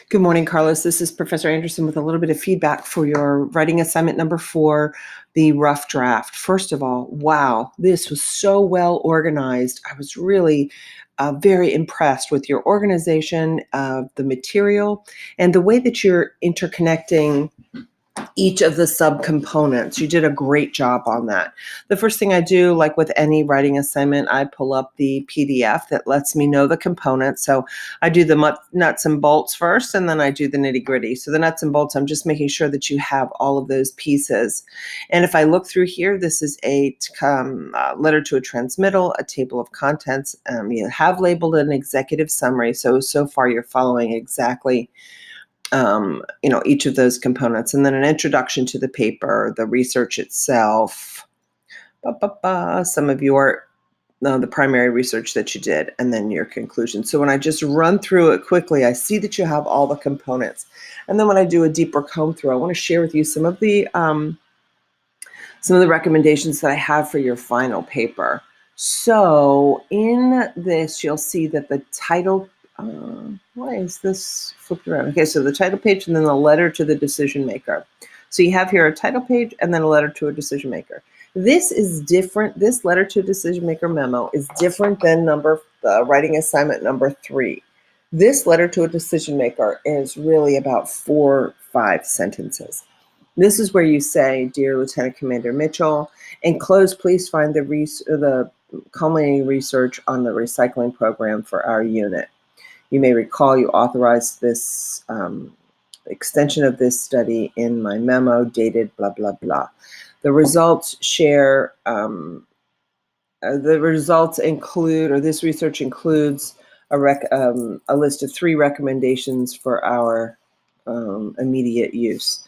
Good morning, Carlos. This is Professor Anderson with a little bit of feedback for your writing assignment number 4, the rough draft. First of all, wow, this was so well organized. I was really very impressed with your organization of the material and the way that you're interconnecting each of the subcomponents. You did a great job on that. The first thing I do, like with any writing assignment, I pull up the PDF that lets me know the components. So I do the nuts and bolts first, and then I do the nitty gritty. So the nuts and bolts, I'm just making sure that you have all of those pieces. And if I look through here, this is a letter to a transmittal, a table of contents. You have labeled an executive summary. So far you're following exactly each of those components, and then an introduction to the paper, the research itself, some of your the primary research that you did, and then your conclusion. So when I just run through it quickly, I see that you have all the components. And then when I do a deeper comb through, I want to share with you some of the recommendations that I have for your final paper. So in this, you'll see that the title, why is this flipped around? Okay, so the title page and then the letter to the decision maker. So you have here a title page and then a letter to a decision maker. This is different. This letter to a decision maker memo is different than writing assignment number 3. This letter to a decision maker is really about 4-5 sentences. This is where you say, "Dear Lieutenant Commander Mitchell, enclosed, please find the culminating research on the recycling program for our unit. You may recall you authorized this extension of this study in my memo dated blah, blah, blah. The results include, or this research includes a list of 3 recommendations for our immediate use.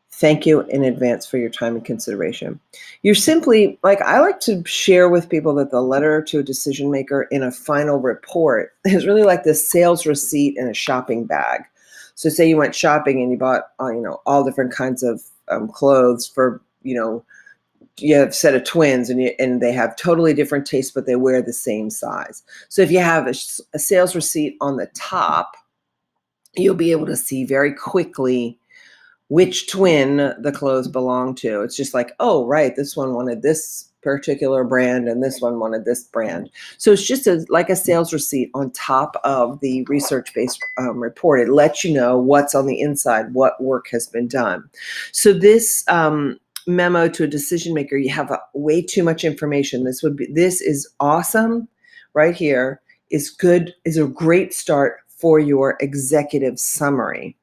Thank you in advance for your time and consideration." You're simply, I like to share with people that the letter to a decision maker in a final report is really like the sales receipt in a shopping bag. So say you went shopping and you bought, all different kinds of clothes for, you have a set of twins and they have totally different tastes, but they wear the same size. So if you have a sales receipt on the top, you'll be able to see very quickly which twin the clothes belong to. It's just like, oh, right, this one wanted this particular brand and this one wanted this brand. So it's just like a sales receipt on top of the research-based report. It lets you know what's on the inside, what work has been done. So this memo to a decision maker, you have way too much information. This is awesome right here, is a great start for your executive summary.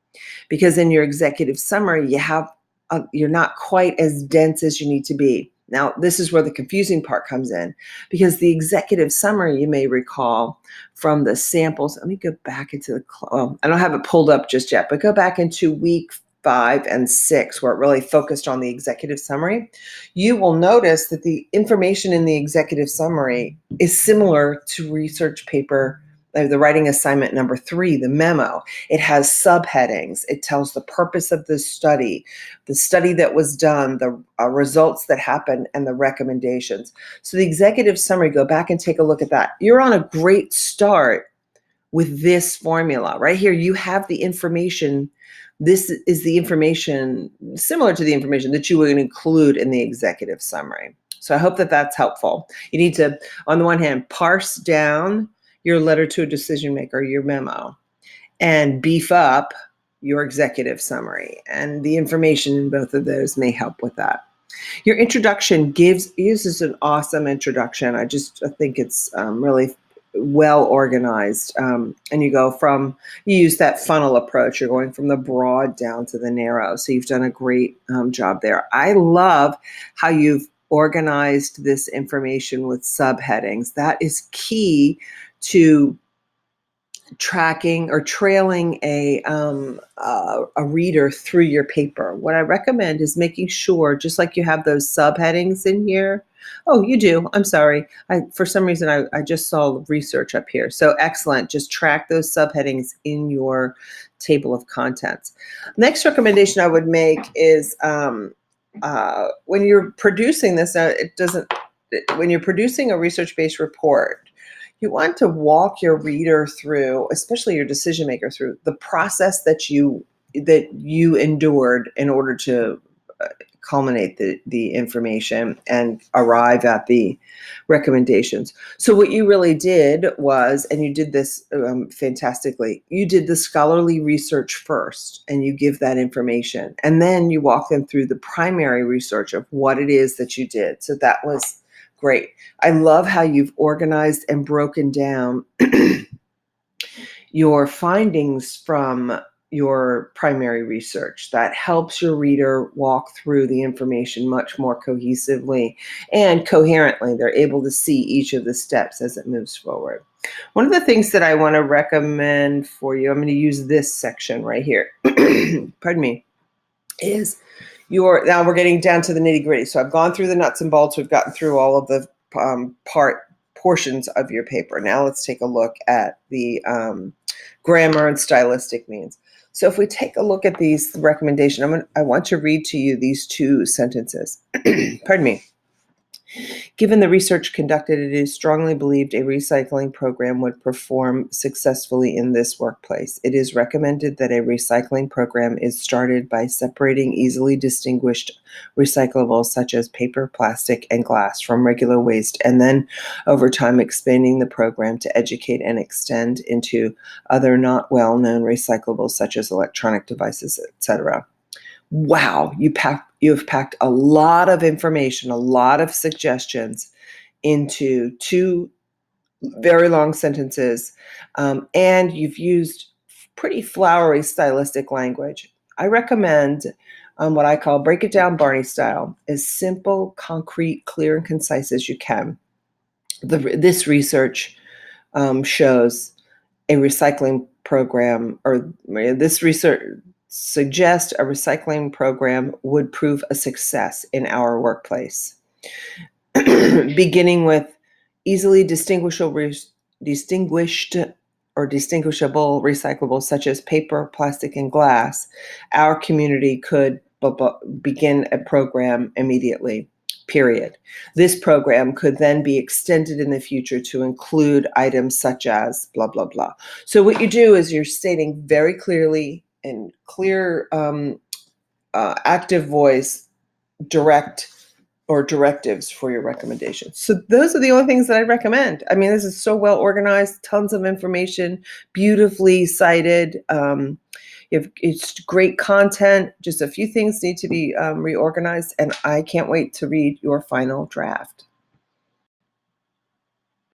Because in your executive summary, you're not quite as dense as you need to be. Now, this is where the confusing part comes in, because the executive summary, you may recall from the samples. Let me go back into I don't have it pulled up just yet, but go back into week 5 and 6, where it really focused on the executive summary. You will notice that the information in the executive summary is similar to research paper, the writing assignment number 3, the memo. It has subheadings. It tells the purpose of the study that was done, the results that happened, and the recommendations. So the executive summary, go back and take a look at that. You're on a great start with this formula. Right here, you have the information. This is the information, similar to the information that you would include in the executive summary. So I hope that that's helpful. You need to, on the one hand, parse down your letter to a decision maker, your memo, and beef up your executive summary. And the information in both of those may help with that. Your introduction uses an awesome introduction. I think it's really well organized. And you use that funnel approach. You're going from the broad down to the narrow. So you've done a great job there. I love how you've organized this information with subheadings. That is key to tracking or trailing a reader through your paper. What I recommend is making sure, just like you have those subheadings in here. Oh, you do. I'm sorry. For some reason, I just saw research up here. So excellent. Just track those subheadings in your table of contents. Next recommendation I would make is when you're producing this, when you're producing a research-based report, You want to walk your reader through, especially your decision maker, through the process that you endured in order to culminate the information and arrive at the recommendations. So what you really did was, and you did this fantastically, you did the scholarly research first, and you give that information, and then you walk them through the primary research of what it is that you did. So that was great. I love how you've organized and broken down your findings from your primary research. That helps your reader walk through the information much more cohesively and coherently. They're able to see each of the steps as it moves forward. One of the things that I want to recommend for you, I'm going to use this section right here, pardon me, is now we're getting down to the nitty gritty. So I've gone through the nuts and bolts. We've gotten through all of the portions of your paper. Now let's take a look at the grammar and stylistic means. So if we take a look at these recommendations, I want to read to you these two sentences. Pardon me. Given the research conducted, it is strongly believed a recycling program would perform successfully in this workplace. It is recommended that a recycling program is started by separating easily distinguished recyclables such as paper, plastic, and glass from regular waste, and then over time expanding the program to educate and extend into other not well-known recyclables such as electronic devices, etc. Wow, you've packed a lot of information, a lot of suggestions into two very long sentences, and you've used pretty flowery stylistic language. I recommend what I call break it down Barney style, as simple, concrete, clear, and concise as you can. This research shows a recycling program, or this research suggests a recycling program would prove a success in our workplace. Beginning with easily distinguished or distinguishable recyclables such as paper, plastic, and glass, our community could begin a program immediately. Period. This program could then be extended in the future to include items such as blah, blah, blah. So what you do is you're stating very clearly in clear, active voice, directives for your recommendations. So those are the only things that I recommend. I mean, this is so well organized, tons of information, beautifully cited. It's great content. Just a few things need to be reorganized, and I can't wait to read your final draft.